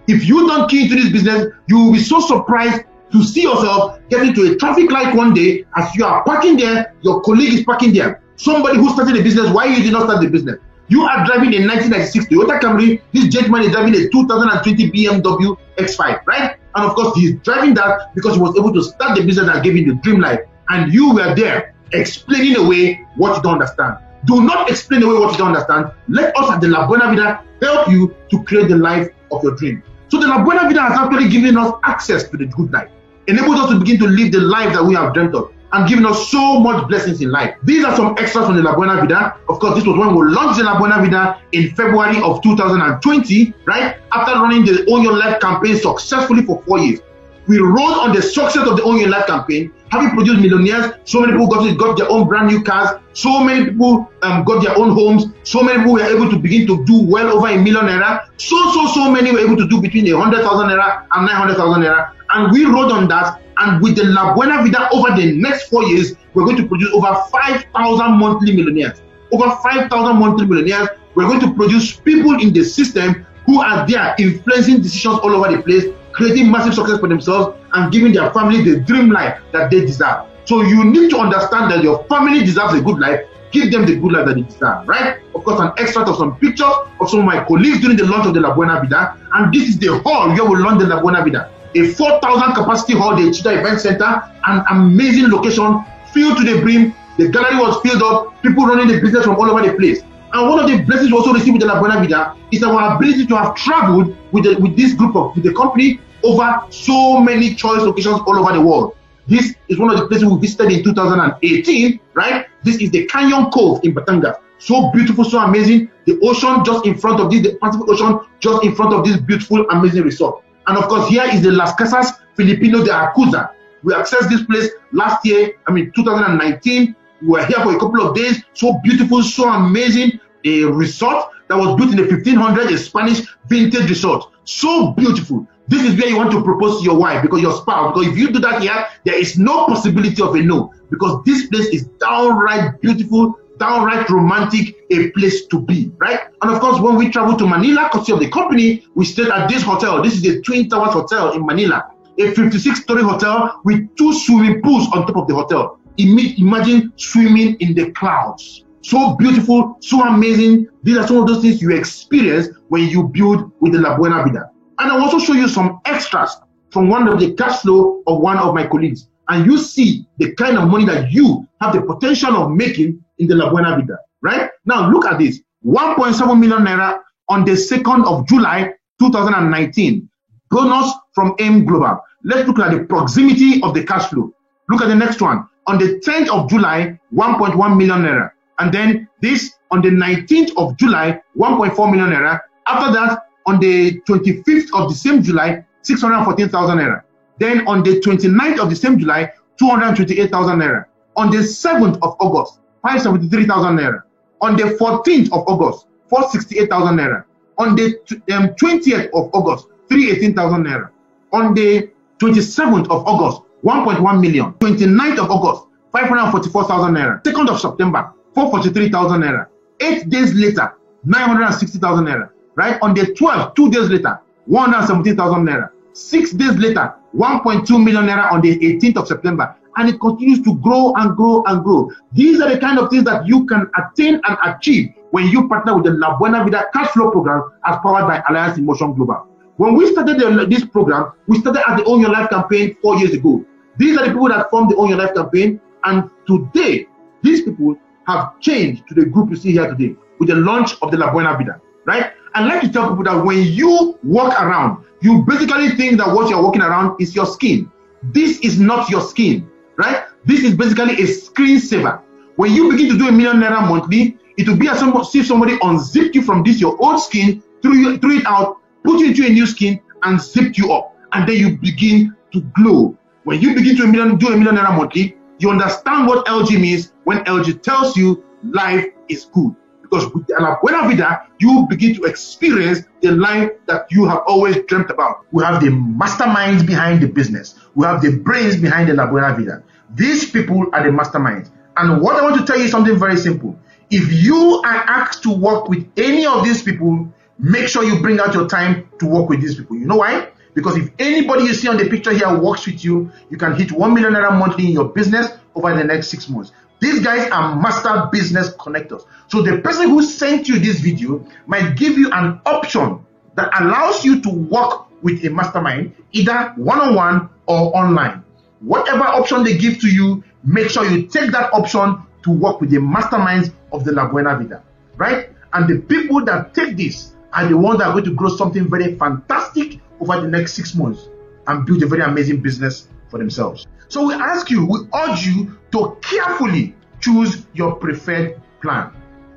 If you don't key into this business, you will be so surprised to see yourself getting to a traffic light one day. As you are parking there, your colleague is parking there. Somebody who started the business, why you did not start the business? You are driving a 1996 Toyota Camry. This gentleman is driving a 2020 BMW X5, right? And of course, he's driving that because he was able to start the business that gave him the dream life. And you were there explaining away what you don't understand. Do not explain away what you don't understand. Let us at the La Buena Vida help you to create the life of your dream. So the La Buena Vida has actually given us access to the good life, enabled us to begin to live the life that we have dreamt of, and given us so much blessings in life. These are some extras from the La Buena Vida. Of course, this was when we launched the La Buena Vida in February of 2020, right? After running the Own Your Life campaign successfully for 4 years. We rode on the success of the Own Your Life campaign, having produced millionaires. So many people got their own brand new cars. So many people got their own homes. So many people were able to begin to do well over $1 million naira. So many were able to do between 100,000 naira and 900,000 naira. And we rode on that, and with the La Buena Vida over the next 4 years, we're going to produce over 5,000 monthly millionaires. Over 5,000 monthly millionaires. We're going to produce people in the system who are there influencing decisions all over the place, creating massive success for themselves and giving their family the dream life that they deserve. So you need to understand that your family deserves a good life. Give them the good life that they deserve, right? Of course, an extract of some pictures of some of my colleagues during the launch of the La Buena Vida. And this is the hall where we launched the La Buena Vida. A 4,000 capacity hall, the Chita Event Center, an amazing location, filled to the brim. The gallery was filled up, people running the business from all over the place. And one of the blessings we also received with the La Buena Vida is our ability to have traveled with this group with the company over so many choice locations all over the world. This is one of the places we visited in 2018, right? This is the Canyon Cove in Batangas. So beautiful, so amazing. The ocean just in front of this, the Pacific Ocean just in front of this beautiful, amazing resort. And of course, here is the Las Casas Filipino de Acuza. We accessed this place last year, 2019. We were here for a couple of days. So beautiful, so amazing. A resort that was built in the 1500s, a Spanish vintage resort. So beautiful. This is where you want to propose to your wife, because your spouse, because if you do that here, there is no possibility of a no, because this place is downright beautiful, downright romantic, a place to be, right? And of course, when we travel to Manila, courtesy of the company, we stayed at this hotel. This is the Twin Towers Hotel in Manila, a 56-story hotel with 2 swimming pools on top of the hotel. Imagine swimming in the clouds. So beautiful, so amazing. These are some of those things you experience when you build with the La Buena Vida. And I'll also show you some extras from one of the cash flow of one of my colleagues. And you see the kind of money that you have the potential of making in the La Buena Vida, right? Now look at this, 1.7 million naira on the 2nd of July, 2019. Bonus from AIM Global. Let's look at the proximity of the cash flow. Look at the next one. On the 10th of July, 1.1 million naira. And then this on the 19th of July, 1.4 million naira. After that, on the 25th of the same July, 614,000 naira. Then on the 29th of the same July, 228,000 naira. On the 7th of August, 573,000 naira. On the 14th of August, 468,000 naira. On the 20th of August, 318,000 naira. On the 27th of August, 1.1 million. 29th of August, 544,000 naira. 2nd of September, 443,000 naira. 8 days later, 960,000 naira. Right? On the 12th, 2 days later, 117,000 naira. 6 days later, 1.2 million naira on the 18th of September. And it continues to grow and grow and grow. These are the kind of things that you can attain and achieve when you partner with the La Buena Vida cash flow program as powered by Alliance in Motion Global. When we started this program, we started at the Own Your Life campaign 4 years ago. These are the people that formed the Own Your Life campaign. And today, these people have changed to the group you see here today with the launch of the La Buena Vida, right? And like to tell people that when you walk around, you basically think that what you're walking around is your skin. This is not your skin, right? This is basically a screensaver. When you begin to do £1 million naira monthly, it will be as if somebody unzipped you from this, your old skin, threw it out, put you into a new skin, and zipped you up. And then you begin to glow. When you begin to do £1 million naira monthly, you understand what LG means when LG tells you life is good. Because with the La Buena Vida, you begin to experience the life that you have always dreamt about. We have the masterminds behind the business. We have the brains behind the La Buena Vida. These people are the masterminds. And what I want to tell you is something very simple. If you are asked to work with any of these people, make sure you bring out your time to work with these people. You know why? Because if anybody you see on the picture here works with you, you can hit 1 million naira monthly in your business over the next 6 months. These guys are master business connectors. So the person who sent you this video might give you an option that allows you to work with a mastermind, either one-on-one or online. Whatever option they give to you, make sure you take that option to work with the masterminds of the La Buena Vida, right? And the people that take this are the ones that are going to grow something very fantastic over the next 6 months and build a very amazing business for themselves. So we urge you to carefully choose your preferred plan.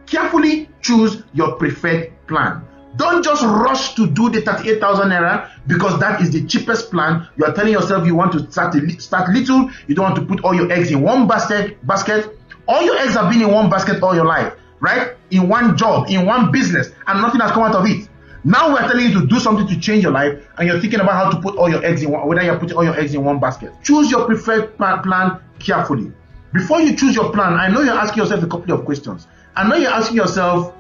Carefully choose your preferred plan. Don't just rush to do the 38,000 naira because that is the cheapest plan. You are telling yourself you want to start little. You don't want to put all your eggs in one basket. All your eggs have been in one basket all your life, right? In one job, in one business, and nothing has come out of it. Now we're telling you to do something to change your life, and you're thinking about how to put all your eggs in one, whether you're putting all your eggs in one basket. Choose your preferred plan carefully. Before you choose your plan, I know you're asking yourself a couple of questions. I know you're asking yourself,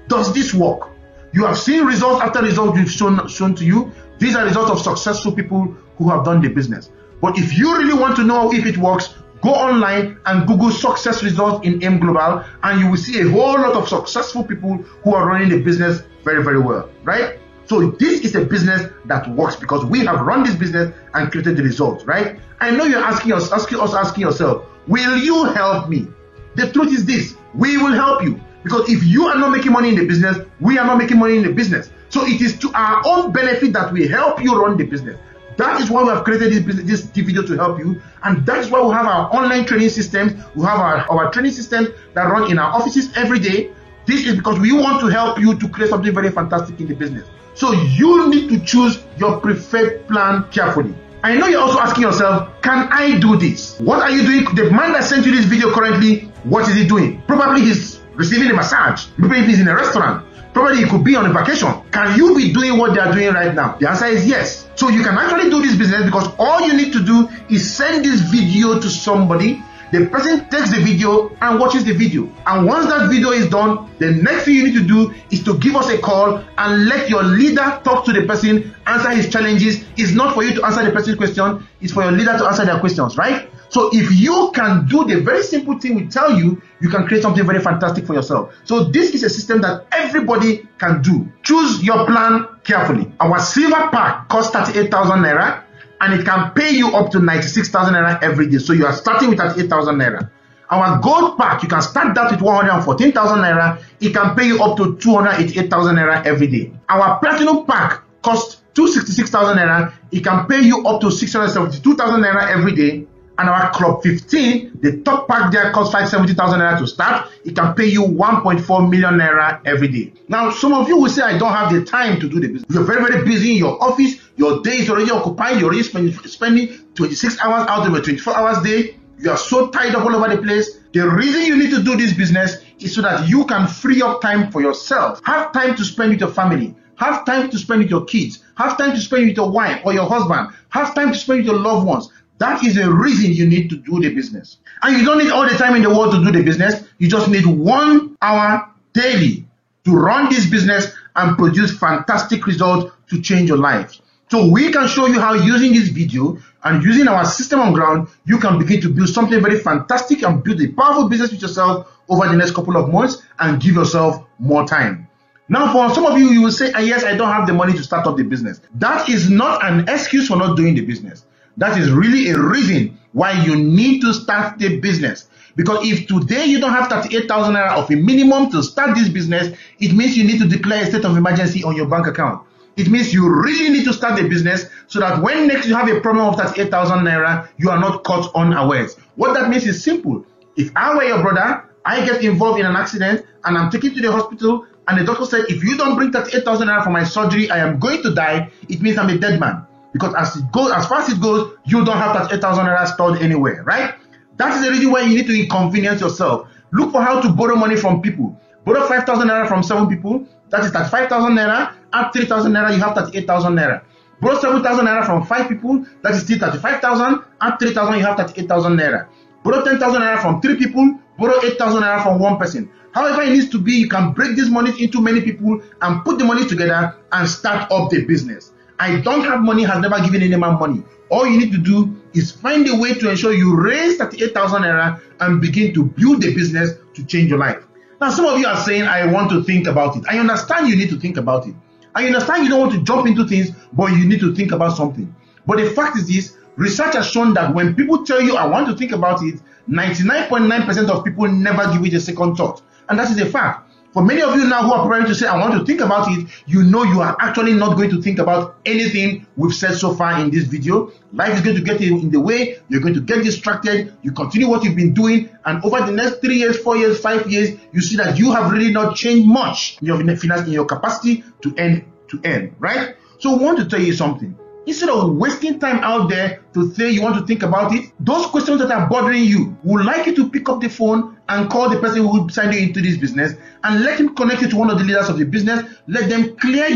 does this work? You have seen results after results we've shown to you. These are results of successful people who have done the business. But if you really want to know if it works, go online and Google success results in AIM Global, and you will see a whole lot of successful people who are running the business very, very well, right? So this is a business that works because we have run this business and created the results, right? I know you're asking yourself, will you help me? The truth is this, we will help you. Because if you are not making money in the business, we are not making money in the business. So it is to our own benefit that we help you run the business. That is why we have created this video to help you. And that is why we have our online training systems. We have our training systems that run in our offices every day. This is because we want to help you to create something very fantastic in the business. So you need to choose your preferred plan carefully. I know you're also asking yourself, can I do this? What are you doing? The man that sent you this video currently, what is he doing? Probably he's receiving a massage. Maybe if he's in a restaurant. Probably he could be on a vacation. Can you be doing what they are doing right now? The answer is yes. So you can actually do this business because all you need to do is send this video to somebody. The person takes the video and watches the video. And once that video is done, the next thing you need to do is to give us a call and let your leader talk to the person, answer his challenges. It's not for you to answer the person's question. It's for your leader to answer their questions, right? So if you can do the very simple thing we tell you, you can create something very fantastic for yourself. So this is a system that everybody can do. Choose your plan carefully. Our silver pack costs 38,000 naira and it can pay you up to 96,000 naira every day. So you are starting with 38,000 naira. Our gold pack, you can start that with 114,000 naira. It can pay you up to 288,000 naira every day. Our platinum pack costs 266,000 naira. It can pay you up to 672,000 naira every day. And our Club 15, the top pack there costs 570,000 naira to start. It can pay you 1.4 million naira every day. Now, some of you will say, I don't have the time to do the business. You're very, very busy in your office. Your day is already occupied. You're already spending 26 hours out of a 24 hours day. You are so tied up all over the place. The reason you need to do this business is so that you can free up time for yourself. Have time to spend with your family. Have time to spend with your kids. Have time to spend with your wife or your husband. Have time to spend with your loved ones. That is the reason you need to do the business. And you don't need all the time in the world to do the business. You just need 1 hour daily to run this business and produce fantastic results to change your life. So we can show you how, using this video and using our system on ground, you can begin to build something very fantastic and build a powerful business with yourself over the next couple of months and give yourself more time. Now, for some of you, you will say, yes, I don't have the money to start up the business. That is not an excuse for not doing the business. That is really a reason why you need to start the business. Because if today you don't have 38,000 naira of a minimum to start this business, it means you need to declare a state of emergency on your bank account. It means you really need to start the business so that when next you have a problem of 38,000 naira, you are not caught unawares. What that means is simple. If I were your brother, I get involved in an accident and I'm taken to the hospital and the doctor said, if you don't bring 38,000 naira for my surgery, I am going to die. It means I'm a dead man. Because as far as it goes, you don't have 38,000 naira stored anywhere, right? That is the reason why you need to inconvenience yourself. Look for how to borrow money from people. Borrow 5,000 naira from 7 people. That is 35,000 naira. Add 3,000 naira, you have 38,000 naira. Borrow 7,000 naira from 5 people. That is still 35,000. Add 3,000, you have 38,000 naira. Borrow 10,000 naira from 3 people. Borrow 8,000 naira from 1 person. However it needs to be, you can break this money into many people and put the money together and start up the business. I don't have money has never given any man money. All you need to do is find a way to ensure you raise 38,000 naira and begin to build a business to change your life. Now, some of you are saying, I want to think about it. I understand you need to think about it. I understand you don't want to jump into things, but you need to think about something. But the fact is this, research has shown that when people tell you, I want to think about it, 99.9% of people never give it a second thought. And that is a fact. For many of you now who are preparing to say, I want to think about it, you know you are actually not going to think about anything we've said so far in this video. Life is going to get in the way. You're going to get distracted. You continue what you've been doing. And over the next 3 years, 4 years, 5 years, you see that you have really not changed much in your finance, in your capacity to earn, right? So I want to tell you something. Instead of wasting time out there to say you want to think about it, those questions that are bothering you, would like you to pick up the phone and call the person who signed you into this business and let him connect you to one of the leaders of the business. Let them clear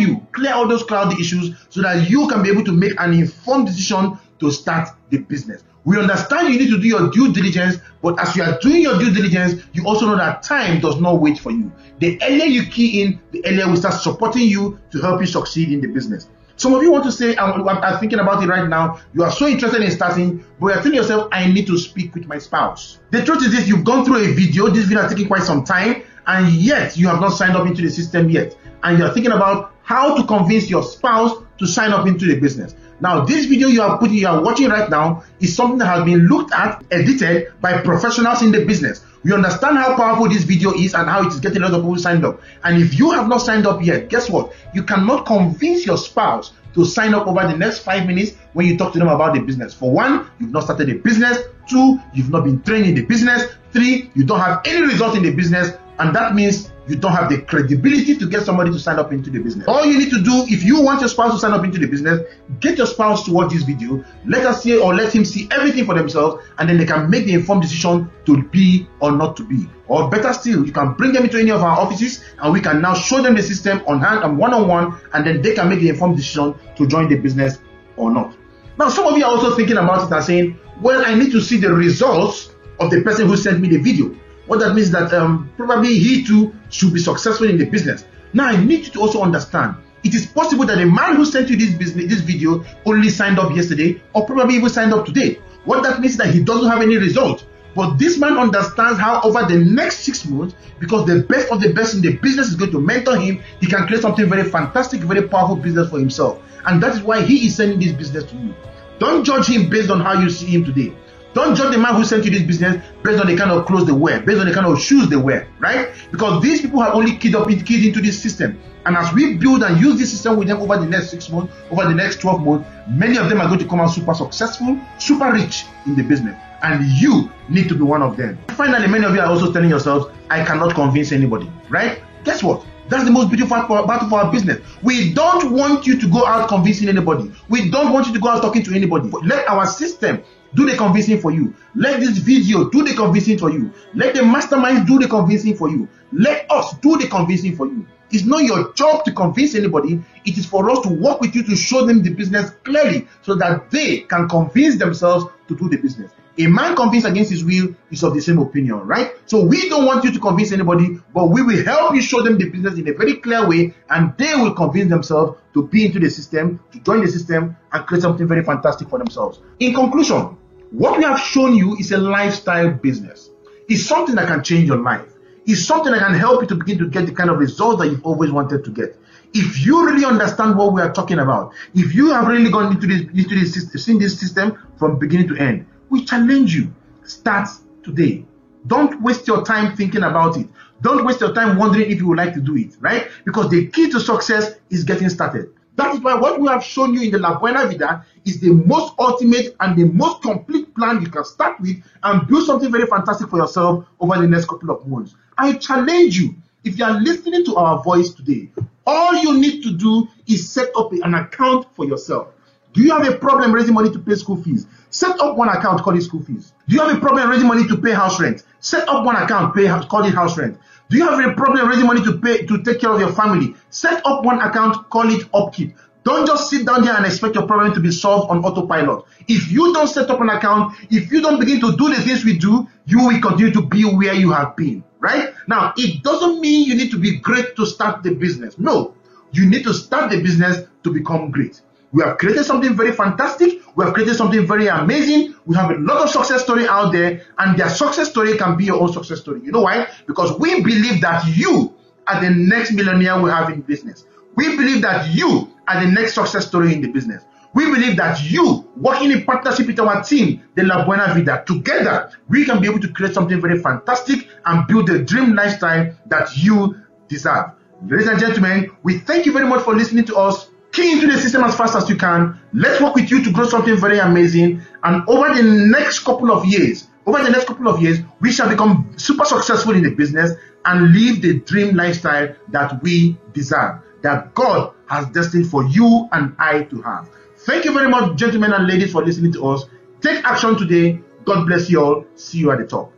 all those cloudy issues so that you can be able to make an informed decision to start the business. We understand you need to do your due diligence, but as you are doing your due diligence, you also know that time does not wait for you. The earlier you key in, the earlier we start supporting you to help you succeed in the business. Some of you want to say, I'm thinking about it right now, you are so interested in starting, but you're telling yourself, I need to speak with my spouse. The truth is this, you've gone through a video, this video has taken quite some time, and yet you have not signed up into the system yet. And you're thinking about how to convince your spouse to sign up into the business. Now, this video you are watching right now is something that has been looked at, edited by professionals in the business. We understand how powerful this video is and how it is getting a lot of people signed up. And if you have not signed up yet, guess what? You cannot convince your spouse to sign up over the next 5 minutes when you talk to them about the business. For one, you've not started a business. 2, you've not been trained in the business. 3, you don't have any results in the business. And that means you don't have the credibility to get somebody to sign up into the business. All you need to do, if you want your spouse to sign up into the business, get your spouse to watch this video, let us see or let him see everything for themselves, and then they can make the informed decision to be or not to be. Or better still, you can bring them into any of our offices and we can now show them the system on hand and one-on-one, and then they can make the informed decision to join the business or not. Now, some of you are also thinking about it and saying, well, I need to see the results of the person who sent me the video. What that means that probably he too should be successful in the business. Now, I need you to also understand, it is possible that the man who sent you this video only signed up yesterday, or probably even signed up today. What that means is that he doesn't have any result. But this man understands how over the next 6 months, because the best of the best in the business is going to mentor him, he can create something very fantastic, very powerful business for himself. And that is why he is sending this business to you. Don't judge him based on how you see him today. Don't judge the man who sent you this business based on the kind of clothes they wear, based on the kind of shoes they wear, right? Because these people have only keyed into this system. And as we build and use this system with them over the next 6 months, over the next 12 months, many of them are going to come out super successful, super rich in the business. And you need to be one of them. Finally, many of you are also telling yourselves, I cannot convince anybody, right? Guess what? That's the most beautiful part of our business. We don't want you to go out convincing anybody. We don't want you to go out talking to anybody. Let our system do the convincing for you. Let this video do the convincing for you. Let the mastermind do the convincing for you. Let us do the convincing for you. It's not your job to convince anybody. It is for us to work with you to show them the business clearly so that they can convince themselves to do the business. A man convinced against his will is of the same opinion, right? So we don't want you to convince anybody, but we will help you show them the business in a very clear way, and they will convince themselves to be into the system, to join the system, and create something very fantastic for themselves. In conclusion, what we have shown you is a lifestyle business. It's something that can change your life. It's something that can help you to begin to get the kind of results that you've always wanted to get. If you really understand what we are talking about, if you have really gone into this system, seen this system from beginning to end, we challenge you. Start today. Don't waste your time thinking about it. Don't waste your time wondering if you would like to do it, right? Because the key to success is getting started. That is why what we have shown you in the La Buena Vida is the most ultimate and the most complete plan you can start with and build something very fantastic for yourself over the next couple of months. I challenge you, if you are listening to our voice today, all you need to do is set up an account for yourself. Do you have a problem raising money to pay school fees? Set up one account, call it school fees. Do you have a problem raising money to pay house rent? Set up one account, call it house rent. Do you have a problem raising money to take care of your family? Set up one account, call it upkeep. Don't just sit down there and expect your problem to be solved on autopilot. If you don't set up an account, if you don't begin to do the things we do, you will continue to be where you have been, right? Now, it doesn't mean you need to be great to start the business. No, you need to start the business to become great. We have created something very fantastic. We have created something very amazing. We have a lot of success story out there, and their success story can be your own success story. You know why? Because we believe that you are the next millionaire we have in business. We believe that you are the next success story in the business. We believe that you, working in partnership with our team, the La Buena Vida, together, we can be able to create something very fantastic and build the dream lifestyle that you deserve. Ladies and gentlemen, we thank you very much for listening to us. Key into the system as fast as you can. Let's work with you to grow something very amazing. And over the next couple of years, we shall become super successful in the business and live the dream lifestyle that we deserve, that God has destined for you and I to have. Thank you very much, gentlemen and ladies, for listening to us. Take action today. God bless you all. See you at the top.